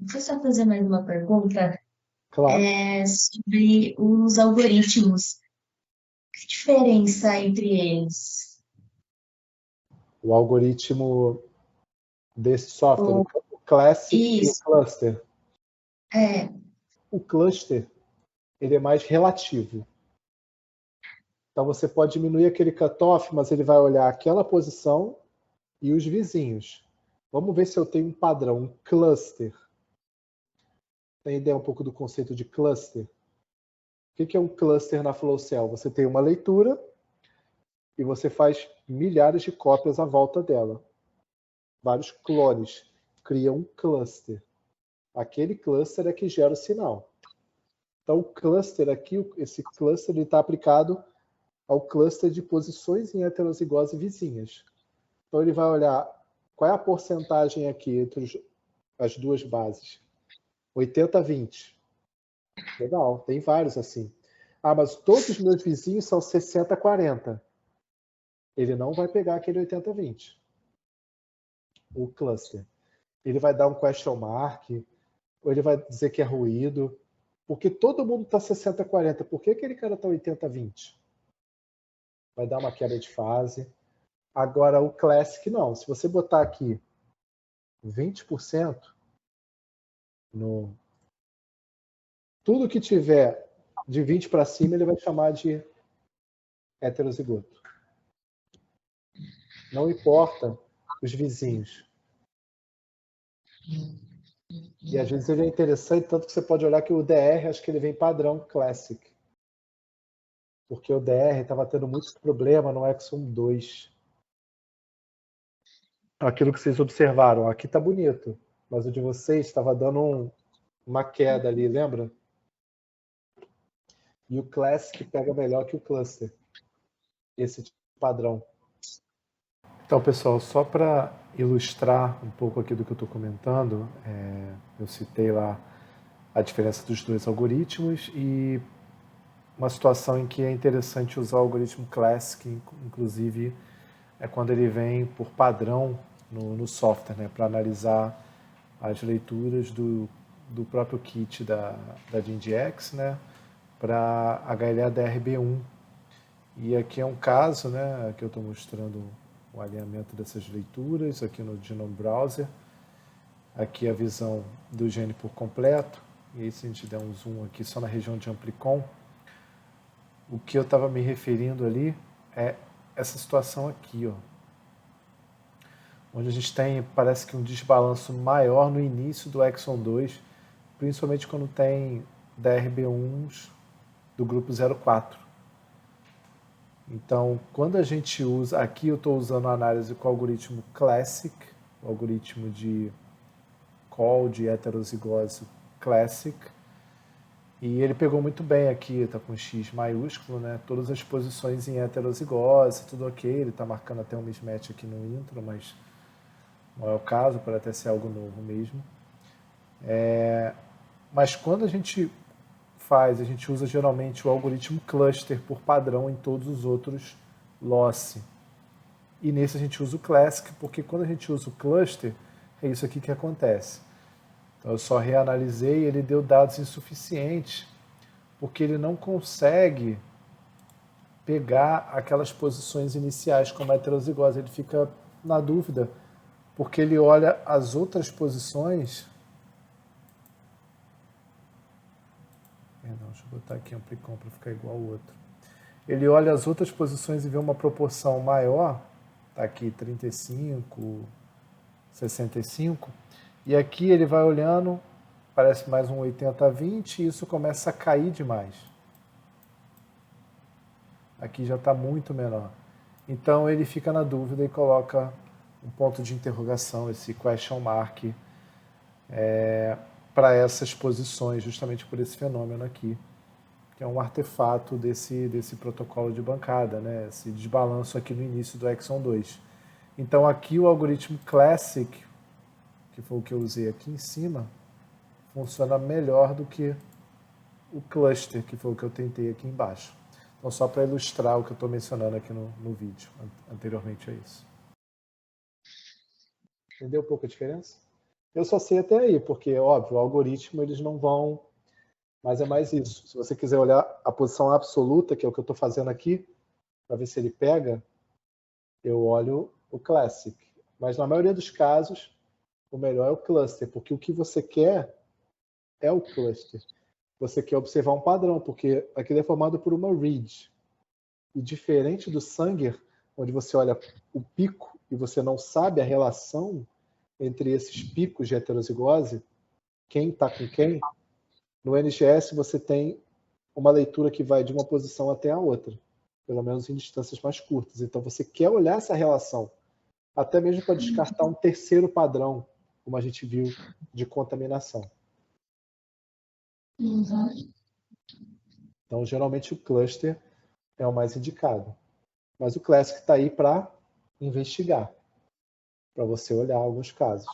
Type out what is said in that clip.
vou só fazer mais uma pergunta, Claro, sobre os algoritmos. Que diferença entre eles? o algoritmo desse software, Ou o Classic e o isso, Cluster. é, O Cluster, ele é mais relativo. Então você pode diminuir aquele cutoff, mas ele vai olhar aquela posição e os vizinhos. Vamos ver se eu tenho um padrão, um cluster. Tem ideia um pouco do conceito de cluster? O que é um cluster na Flowcell? Você tem uma leitura e você faz milhares de cópias à volta dela. Vários clones. Cria um cluster. Aquele cluster é que gera o sinal. Então, o cluster aqui, esse cluster está aplicado ao cluster de posições em heterozigose vizinhas. Então, ele vai olhar qual é a porcentagem aqui entre as duas bases. 80-20. Legal, tem vários assim. Ah, mas todos os meus vizinhos são 60-40. Ele não vai pegar aquele 80-20, o cluster. Ele vai dar um question mark, ou ele vai dizer que é ruído, porque todo mundo está 60-40. Por que aquele cara está 80-20? Vai dar uma quebra de fase. Agora, o Classic não. Se você botar aqui 20%, no tudo que tiver de 20 para cima, ele vai chamar de heterozigoto. Não importa os vizinhos. E às vezes ele é interessante, tanto que você pode olhar que o DR, acho que ele vem padrão Classic. Porque o DR estava tendo muito problema no Exxon 2. Aquilo que vocês observaram, aqui está bonito, mas o de vocês estava dando uma queda ali, lembra? E o Classic pega melhor que o Cluster, esse tipo de padrão. Então, pessoal, só para ilustrar um pouco aqui do que eu estou comentando, eu citei lá a diferença dos dois algoritmos e uma situação em que é interessante usar o algoritmo Classic, inclusive, é quando ele vem por padrão no software, né, para analisar as leituras do próprio kit da DynDX, né, para HLA-DRB1. E aqui é um caso, né, que eu estou mostrando o alinhamento dessas leituras aqui no Genome Browser. Aqui a visão do gene por completo. E aí, se a gente der um zoom aqui só na região de amplicon, o que eu estava me referindo ali é essa situação aqui, ó, onde a gente tem, parece que um desbalanço maior no início do exon 2, principalmente quando tem DRB1s do grupo 04. Então, quando a gente usa, aqui eu estou usando a análise com o algoritmo Classic, o algoritmo de call de heterozigose Classic, e ele pegou muito bem aqui, está com X maiúsculo, né? Todas as posições em heterozigose, tudo ok, ele está marcando até um mismatch aqui no intro, mas não é o caso, pode até ser algo novo mesmo. Mas quando a gente faz, a gente usa geralmente o algoritmo cluster por padrão em todos os outros loss. E nesse a gente usa o classic, porque quando a gente usa o cluster, é isso aqui que acontece. Então eu só reanalisei e ele deu dados insuficientes, porque ele não consegue pegar aquelas posições iniciais como a heterozigose. Ele fica na dúvida, porque ele olha as outras posições. Não, deixa eu botar aqui amplicon para ficar igual ao outro. Ele olha as outras posições e vê uma proporção maior, tá aqui 35, 65, e aqui ele vai olhando, parece mais um 80-20, e isso começa a cair demais. Aqui já está muito menor. Então ele fica na dúvida e coloca um ponto de interrogação, esse question mark, para essas posições, justamente por esse fenômeno aqui, que é um artefato desse protocolo de bancada, né? Esse desbalanço aqui no início do Exon 2. Então aqui o algoritmo Classic, que foi o que eu usei aqui em cima, funciona melhor do que o cluster, que foi o que eu tentei aqui embaixo. Então só para ilustrar o que eu estou mencionando aqui no vídeo, anteriormente a isso. Entendeu um pouco a diferença? Eu só sei até aí, porque, óbvio, o algoritmo eles não vão, mas é mais isso. Se você quiser olhar a posição absoluta, que é o que eu estou fazendo aqui, para ver se ele pega, eu olho o Classic. Mas na maioria dos casos, o melhor é o Cluster, porque o que você quer é o Cluster. Você quer observar um padrão, porque aquilo é formado por uma read. E diferente do Sanger, onde você olha o pico e você não sabe a relação entre esses picos de heterozigose, quem está com quem, no NGS você tem uma leitura que vai de uma posição até a outra, pelo menos em distâncias mais curtas. Então você quer olhar essa relação, até mesmo para descartar um terceiro padrão, como a gente viu, de contaminação. Uhum. Então, geralmente o cluster é o mais indicado. Mas o Classic está aí para investigar, para você olhar alguns casos.